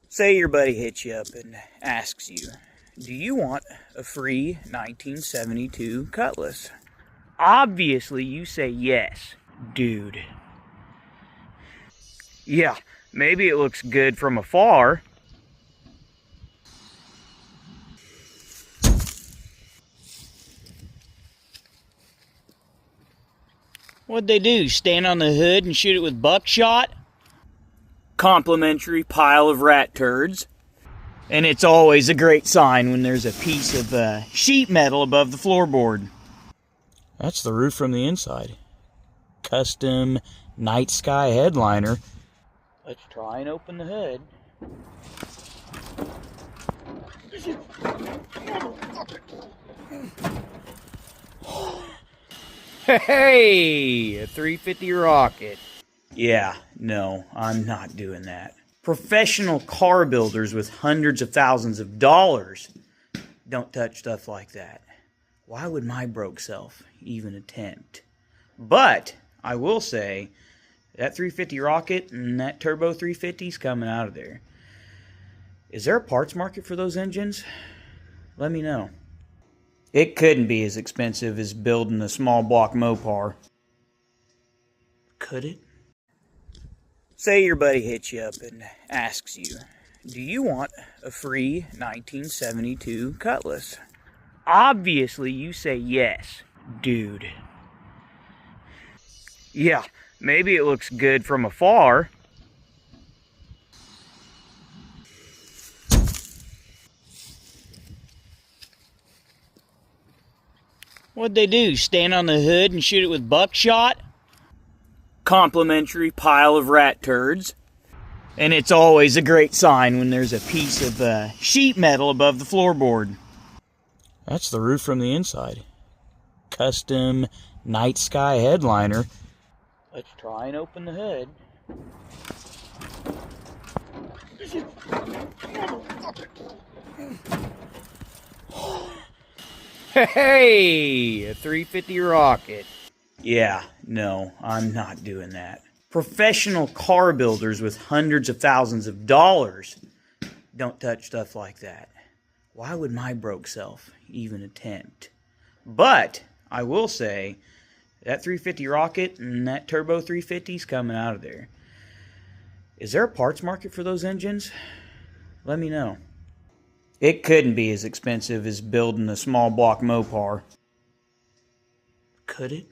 Say your buddy hits you up and asks you, do you want a free 1972 Cutlass? Obviously, you say yes, dude. Yeah, maybe it looks good from afar. What'd they do, stand on the hood and shoot it with buckshot? Complimentary pile of rat turds. And it's always a great sign when there's a piece of sheet metal above the floorboard. That's the roof from the inside. Custom night sky headliner. Let's try and open the hood. Hey, a 350 rocket. Yeah, no, I'm not doing that. Professional car builders with hundreds of thousands of dollars don't touch stuff like that. Why would my broke self even attempt? But I will say that 350 rocket and that turbo 350's coming out of there. Is there a parts market for those engines? Let me know. It couldn't be as expensive as building a small block Mopar. Could it? Say your buddy hits you up and asks you, do you want a free 1972 Cutlass? Obviously, you say yes, dude. Yeah, maybe it looks good from afar. What'd they do, stand on the hood and shoot it with buckshot? Complimentary pile of rat turds. And it's always a great sign when there's a piece of sheet metal above the floorboard. That's the roof from the inside. Custom night sky headliner. Let's try and open the hood. Hey, a 350 rocket. Yeah, no, I'm not doing that. Professional car builders with hundreds of thousands of dollars don't touch stuff like that. Why would my broke self even attempt? But I will say that 350 rocket and that turbo 350's coming out of there. Is there a parts market for those engines? Let me know. It couldn't be as expensive as building a small block Mopar. Could it?